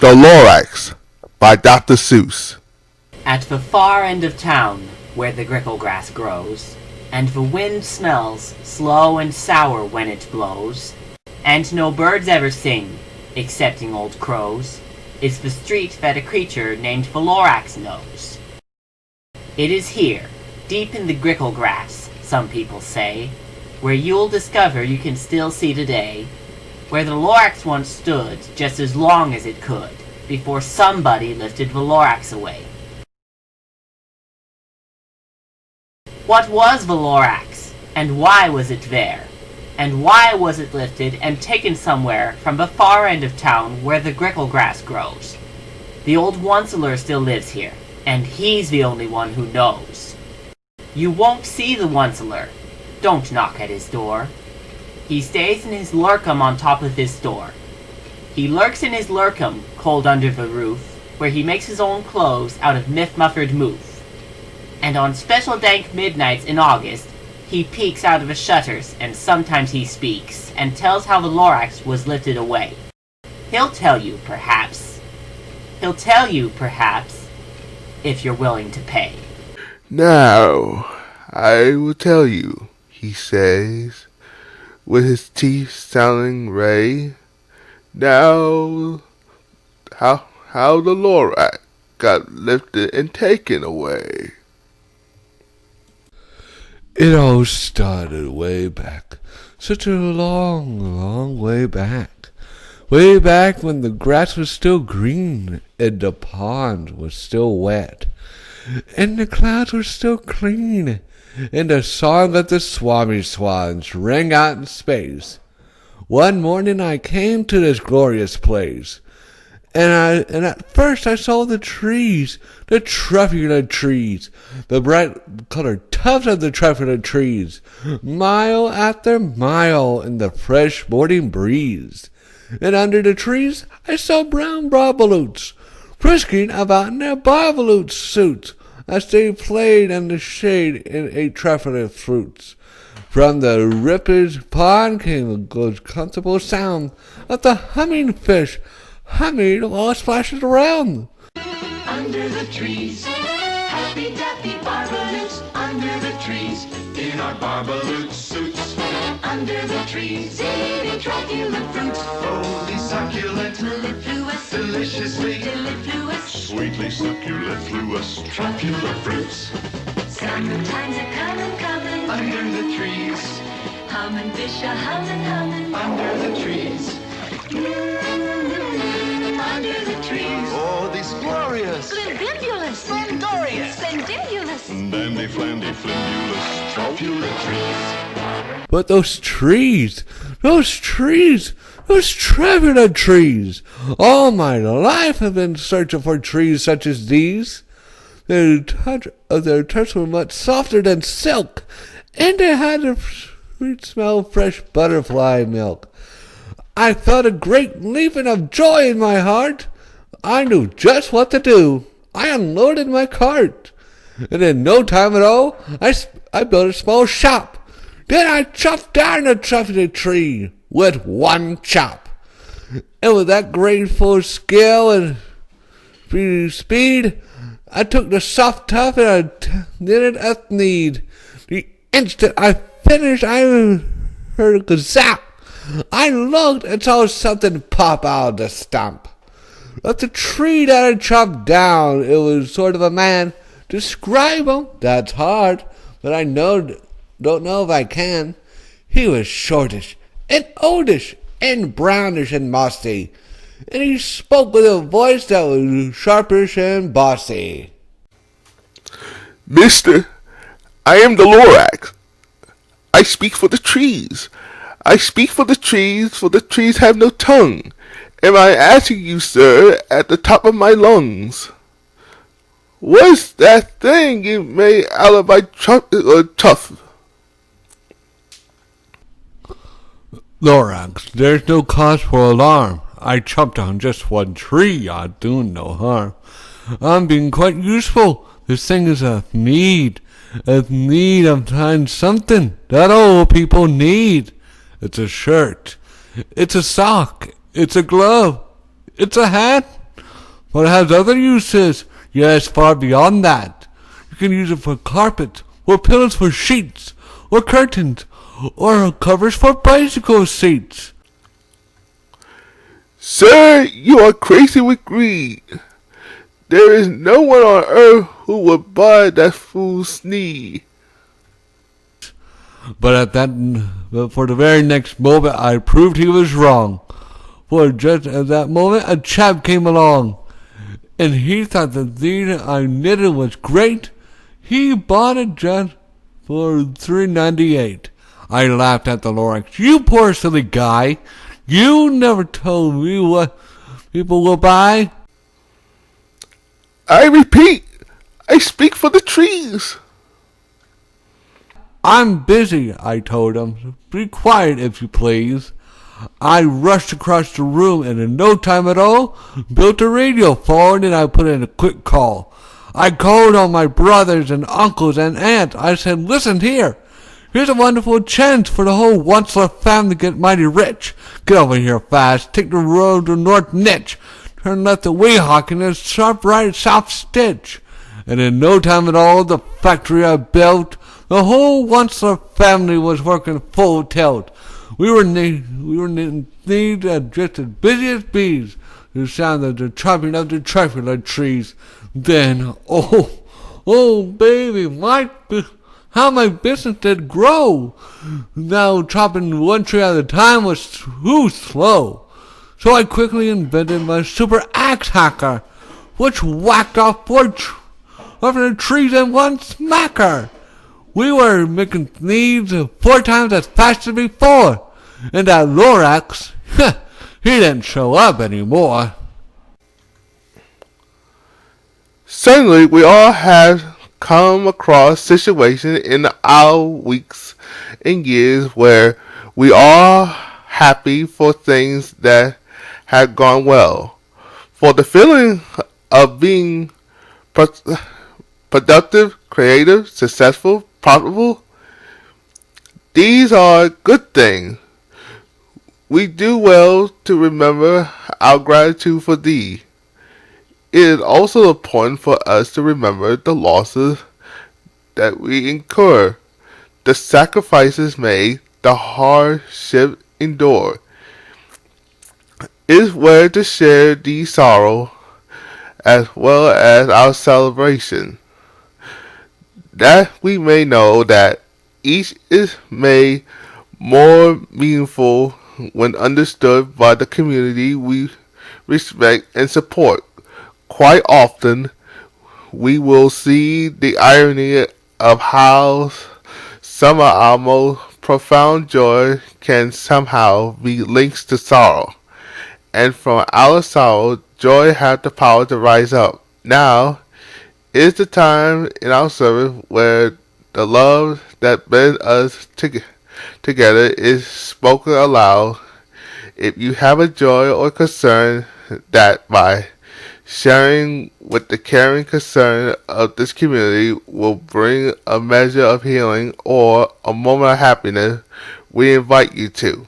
The Lorax by Dr. Seuss. At the far end of town, where the grickle grass grows, and the wind smells slow and sour when it blows, and no birds ever sing, excepting old crows, is the street that a creature named the Lorax knows. It is here, deep in the grickle grass, some people say, where you'll discover you can still see today, where the Lorax once stood just as long as it could, before somebody lifted the Lorax away. What was the Lorax, and why was it there? And why was it lifted and taken somewhere from the far end of town where the grickle grass grows? The old Once-Ler still lives here, and he's the only one who knows. You won't see the Once-Ler. Don't knock at his door. He stays in his lurkum on top of his store. He lurks in his lurkum, cold under the roof, where he makes his own clothes out of myth-muffered moof. And on special dank midnights in August, he peeks out of the shutters, and sometimes he speaks, and tells how the Lorax was lifted away. He'll tell you, perhaps. He'll tell you, perhaps, if you're willing to pay. Now, I will tell you, he says, with his teeth sounding ray, now how the Lorax got lifted and taken away. It all started way back, such a long, long way back. Way back when the grass was still green, and the pond was still wet, and the clouds were still clean, and the song of the swami swans rang out in space. One morning I came to this glorious place, and at first I saw the trees, the truffulent trees, the bright-colored tufts of the truffulent trees, mile after mile in the fresh morning breeze. And under the trees I saw brown barbaloots, frisking about in their barbaloots suits, as they played in the shade and ate truffulent fruits. From the ripped pond came a good comfortable sound of the humming fish humming while it splashes around. Under the trees, happy dappy barbaloots. Under the trees, in our barbaloot suits. Under the trees, eating truculent fruits. Holy succulent, mellifluous, deliciously, delifluous, sweetly succulent, fluous, truculent fruits. Summertime's a comin', under the trees. Hummin' fish a hummin', under the trees. Under the trees. Oh, these glorious, splendibulous, splendorious, spendibulous, dandy, flandy, flimbulous, truculent trees. But those trees, those truculent trees. All my life I've been searching for trees such as these. Their touch were much softer than silk, and they had a sweet smell of fresh butterfly milk. I felt a great leaping of joy in my heart. I knew just what to do. I unloaded my cart, and in no time at all, I built a small shop. Then I chopped down a truffulent tree with one chop. And with that grateful skill and speed, I took the soft tuff and I knit it up need. The instant I finished, I heard a gazap. I looked and saw something pop out of the stump. Of the tree that I chopped down, it was sort of a man. Describe him? That's hard, but I don't know if I can. He was shortish and oldish and brownish and mossy, and he spoke with a voice that was sharpish and bossy. Mister, I am the Lorax. I speak for the trees. I speak for the trees have no tongue. Am I asking you, sir, at the top of my lungs? What's that thing you made out of my tuff? Lorax, there's no cause for alarm. I chopped down just one tree. I'm doing no harm. I'm being quite useful. This thing is a need of finding something that old people need. It's a shirt. It's a sock. It's a glove. It's a hat. But it has other uses. Yes, far beyond that. You can use it for carpet, or pillows for sheets, or curtains, or covers for bicycle seats. Sir, you are crazy with greed. There is no one on earth who would buy that fool's sneed. But for the very next moment, I proved he was wrong. For just at that moment, a chap came along, and he thought the thing I knitted was great. He bought it just for $3.98. I laughed at the Lorax. You poor silly guy. You never told me what people will buy. I repeat, I speak for the trees. I'm busy, I told him. Be quiet, if you please. I rushed across the room and in no time at all built a radio phone and I put in a quick call. I called on my brothers and uncles and aunts. I said, listen here. Here's a wonderful chance for the whole Once-Ler family to get mighty rich. Get over here fast. Take the road to North Nitch. Turn left at Weehawken and sharp right South Stitch. And in no time at all, the factory I built, the whole Once-Ler family was working full tilt. We were in need just as busy as bees. The sound of the chopping of the trifler trees. Then, oh, baby, how my business did grow. Now chopping one tree at a time was too slow. So I quickly invented my super axe hacker, which whacked off four of the trees in one smacker. We were making needs 4 times as fast as before. And that Lorax, he didn't show up anymore. Certainly, we all have come across situations in our weeks and years where we are happy for things that have gone well. For the feeling of being productive, creative, successful, profitable, these are good things. We do well to remember our gratitude for thee. It is also important for us to remember the losses that we incur, the sacrifices made, the hardship endured. It is well to share the sorrow as well as our celebration, that we may know that each is made more meaningful when understood by the community we respect and support. Quite often, we will see the irony of how some of our most profound joy can somehow be linked to sorrow, and from our sorrow, joy has the power to rise up. Now is the time in our service where the love that binds us together is spoken aloud. If you have a joy or concern, that by sharing with the caring concern of this community will bring a measure of healing or a moment of happiness, we invite you to.